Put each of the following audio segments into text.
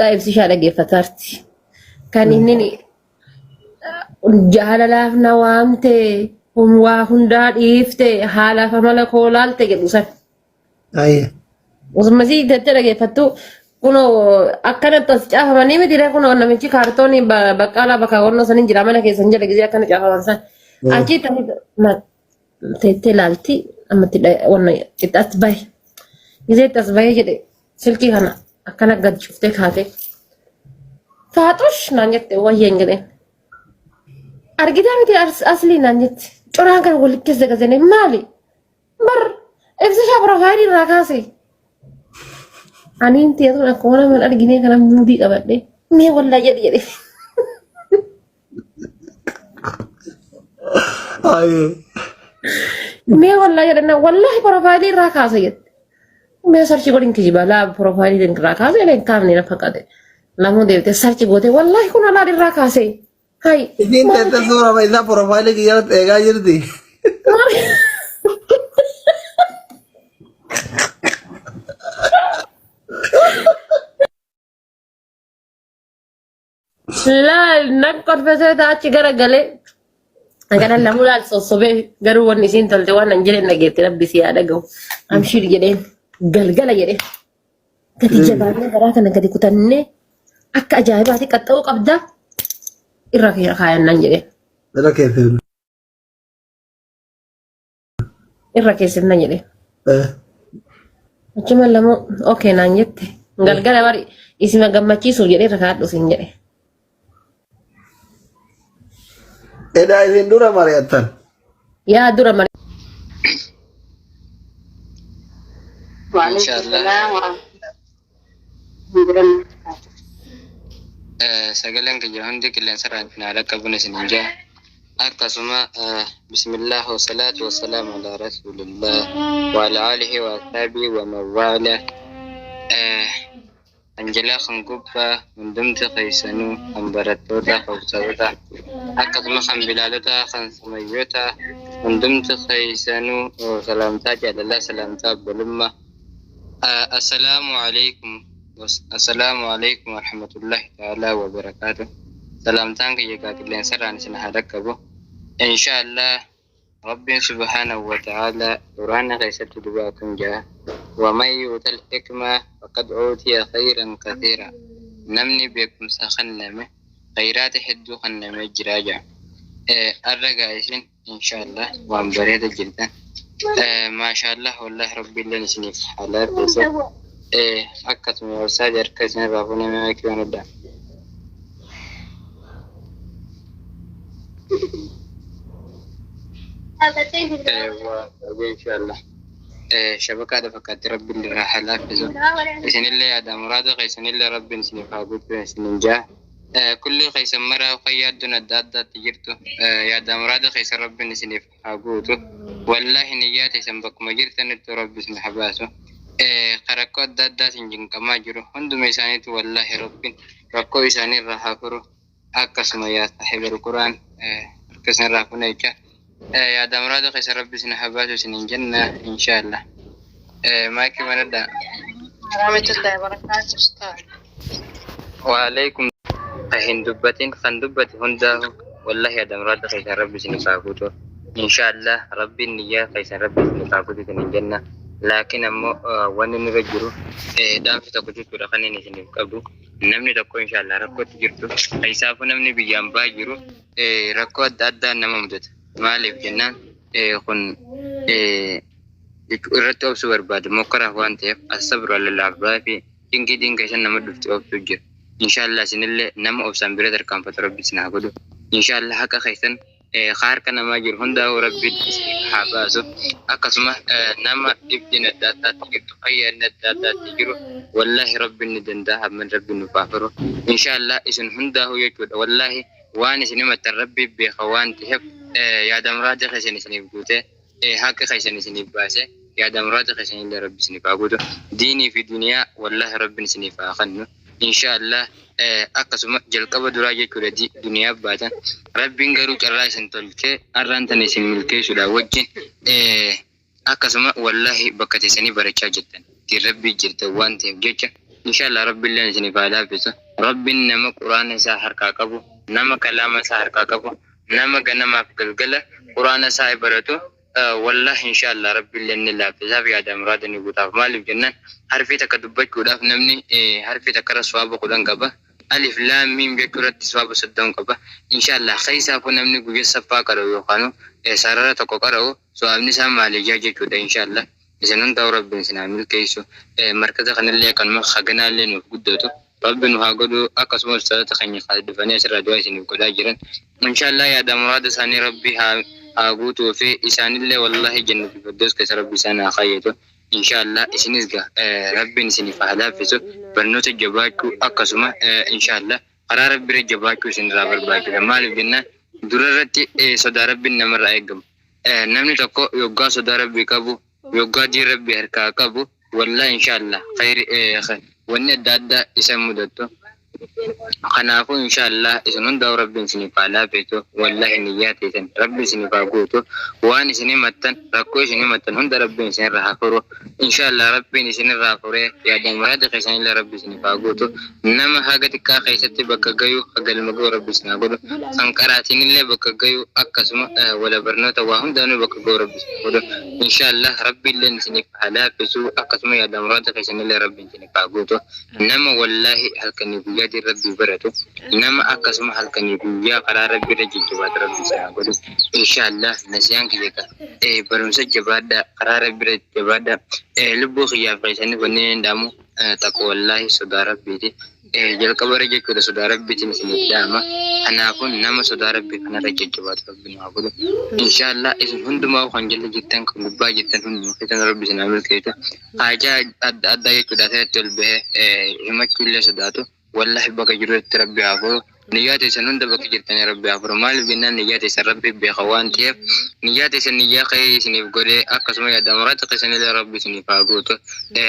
طيب سيشارة جفترتي كان إنني جهل لافنا وامتي هم واهندا إفتي حالا فمالا كولال تجدوسا أيه وسمسي تترى جفتو كنو أكنت تسجاه فماني مديره كنو نمشي كارتوني بكالا بكاورنا سنين جرامنا كيسنجا لجزيا كان جاه فانسا أكيد تاني ما تلالتي أما تلا وانا تتأسبه إذا تأسبه جدي سلكي هنا أكنا قد شفتك هاتي فاتوش نانيت وهي إنجلي أرجع متي أصلي نانيت orang kan kulit kes dekat sini mali bar efsi siapa hari rakasi anin tiada orang kau nama ada gini karena mudi kabar deh me wallah jadi أيه me wallah jadi na wallah profile rakasi ya me search kodin kijibala profile den rakasi lain kami na fakade lamu deh te search kode wallah kuna lari rakasi hai إذن تتصور ما إذا بروفايلك يارت إيجا يردي لا نكر فساد أشي غير قلة أنا لما لا تصوبه غير ونسين تلتوان نجري نجيت ربي سيادة جو أمشي جدين قل جدين كتي جبارنا براك أنا كتي كتنة أك أجايباتي كتو قبضة إركي خاين نجري هذا كيف إركي سن نجري إيه cuma lamu oke nanyet gal-gal mari isima gammachi su jere rakado sinjere إذا إذن دورا مريتان ya dura mari sagalan kejahan di kalian saran finala kabun seninja akasuma bismillah wa salatu wa salam ala rasulillah wa ala alihi wa ashabihi wa mawala anjala khangubba mundumta khaysanu ambaratota khawsawta akasuma khambilalata khansumayota mundumta khaysanu salamta jalala salamta bulumma assalamu alaikum warahmatullahi ta'ala wabarakatuh. Salam tangki jika kalian saran sinahadakabu. Insyaallah Rabbi subhanahu wa ta'ala Qur'ana kaisatu dubakum ja wa may yutal hikmah faqad utiya khairan katsira. Namni bekum sakhanname khairat hiddu khanname jiraja. Arraga isin insyaallah wa bareda jildan. Masyaallah wallahi rabbil alamin halat أكثر من الساجر كذا رافون ما يكون الدم إن شاء الله شبكة فكرت ربي اللي راح لافزو إسن الله هذا مراد قيسن الله ربي نسني فاقود بسن جاه كل قيس مرة وقياد دون الدادة تجرته يا هذا مراد قيس ربي نسني فاقوده والله نياتي سنبك مجرت نت ربي اسم حباسه قرقود دادا سنجن كما جرو هندم إسانيت والله ربين ركو إساني رحافرو أكسما يا صاحب القرآن أكسن رحفنا إيجا يا دمراد قيس ربي سنحباتو سننجنة إن شاء الله مايكي مندا ورحمة الله وبركاته أستاذ وعليكم هندبتين خندبت هنداه والله يا دمراد قيس ربي سنفاقوتو إن شاء الله ربي النية قيس ربي سنفاقوتو سننجنة لكن أما وانا نرجو دام في تقولي كذا خلينا نسني قبله نمني تقول إن شاء الله ركوت جرتو أيسافو نمني بيجام باجرو ركوت دادا نمامدت مالف جنان خن رتوب سوبر بعد مكره وانته الصبر على العباد في إنك دينك عشان نمدف توب تجر إن شاء الله سنلة نم أوسام بريدر كام فترة بسنا قدو إن شاء الله هكا خيسن خار كنا ما جر هندا وربي حباسو أقسمه نما ابن الداتا تقيا الداتا تجرو والله ربي ندندا من ربي نفافرو إن شاء الله إسن هندا هو يجود والله واني سنما تربي بخوان تهب يا دمرات خشني سنبوته هاك خشني سنباسه يا دمرات خشني لربي سنباغودو ديني في دنيا والله ربي سنفاخنو إن شاء الله أقسم جلقبة دراجة كردي دنيا بعدين ربي نقولوا كراي سنتولك أرانتني سنملك شلا وجه أقسم والله بكتي سني بركة جدا تربي جرت وان تبجح inshallah rabbiilleen isiniif haa laaffisu. Rabbiin nama quraana isaa harkaa qabu, nama kalaama isaa harkaa qabu, nama ganamaaf galgala quraana isaa baratu wallahi inshallah rabbiilleen ni laaffisaaf yaada muraada ni guutaaf. Maaliif jennaan harfii takka dubbachuudhaaf namni harfii takka irra sawaaba 10 qaba. Alif laam miim jechuurratti sawaaba 30 qaba. Inshallah keessaafu namni guyyaa saffaa qara'u yookaan sarara tokko qara'u sawaabni isaa maaliyyaa jechuudha inshallah. Isin hundaa rabbiin isin haa milkeessu. Markaza kanallee kanuma haganaallee nuuf guddatu. Rabbiin haa godhu akkasumas ustaazota keenya dhufanii asirraa du'aa isiniif godhaa jiran. Inshallah yaada muraada isaanii rabbi haa guutuu fi isaanillee wallahi jannatul firdaus keessa rabbi isaan haa kaayyetu. Inshallah isinis rabbiin isiniif haa laaffisu. Barnoota jabaachuu akkasuma inshallah karaa rabbiirra jabaachuu isinirraa barbaachisa. Maaliif jennaan durarratti sodaa rabbiin namarraa eegamu. Namni tokko yoggaa sodaa rabbii qabu yoggaa diin rabbii harkaa qabu wallahi inshallah wanni adda addaa isa mudatu. Kanaafuu inshallah isin hundaa rabbiin isiniif haa laaffisu. Wallahi niyyaa teessan rabbi isiniif haa guutu. Waan isin himattan rakkoo isin himattan hunda rabbiin isinirraa haa furu. Inshallah rabbiin isinirraa furee yaada muraada keessanillee rabbi isiniif haa guutu. Nama haga xiqqaa keessatti bakka gayu galma ga'u rabbi isin haa godhu. Kan qaraatinillee bakka gayu akkasuma wala barnoota waa hundaanuu bakka ga'u rabbi isin haa godhu. Inshallah rabbiilleen isiniif haa laaffisu akkasuma yaada muraada keessanillee rabbi isiniif haa guutu. Nama wallahi halkanii guyyaa rabbi baratu nama akkasuma halkanii guyyaa karaa rabbi irra jajjabaatu rabbi isaa godhu. Inshallah nasiyaan kiyya barumsa jabaadha karaa rabbi irra jabaadha. Lubbuu kiyyaaf keessanii wanneen dhaamu takka wallahi sodaa rabbiiti. Jalqaba irra jechuudha sodaa rabbiitiin isiniif dhaama. Kanaafuu nama sodaa rabbii kanarra jajjabaatu rabbi haa godhu. Inshallah isin hundumaa kan jala jirtan kan gubbaa jirtan hundumaa keessan rabbi isin haa milkeessu. Haajaa adda addaa jechuudha asirratti ol bahee himachuullee sodaatu. Wallahi bakka jirutti rabbi haa furu. Niyyaa teessan hunda bakka jirtanii rabbi haa furu. Maaliif jennaan niyyaa teessan rabbi beeka waan ta'eef niyyaa teessan niyyaa ka'ee isiniif godhee akkasuma yaada muraata keessanillee rabbi isiniif haa guutu.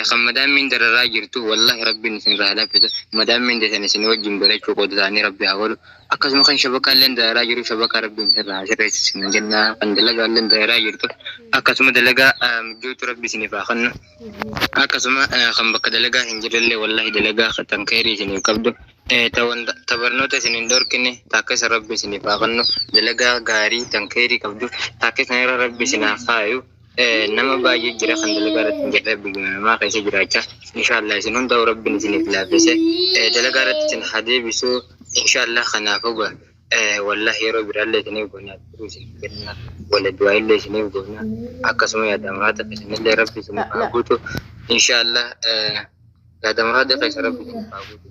Kan madaamiin dararaa jirtu wallahi rabbiin isinirraa haa laaffisu. Madaamiin teessan isin wajjin barachuu qooda isaanii rabbi haa godhu. Akkasuma kan shabakaalleen dararaa jiru shabakaa rabbiin isinirraa haa sirreessu isin jennaa kan dalagaalleen dararaa jirtu akkasuma dalagaa mijjootu rabbi isiniif haa kennu. Akkasuma kan bakka dalagaa hin jirrellee wallahi dalagaa kan khairii isiniif qabdu. Tabarnoota isiniin dhorkine takka isa rabbi isiniif haa kennu. Dalagaa gaarii kan khairii qabdu takka isa irra rabbi isin haa kaayu. Nama baay'ee jira kan dalagaa irratti hin jirre biyya namaa keessa jiraachaa. Inshallah isin hundaa rabbiin isiniif laaffise. Dalagaa irratti isin haa deebisu. Inshallah kanaafuu wallahi yeroo biraallee isiniif goonaa isiniif kenna. Wala du'aa illee isiniif goonaa. Akkasuma yaada muraata keessanillee rabbi isiniif haa guutu. Inshallah yaada muraada keessa rabbi isiniif haa guutu.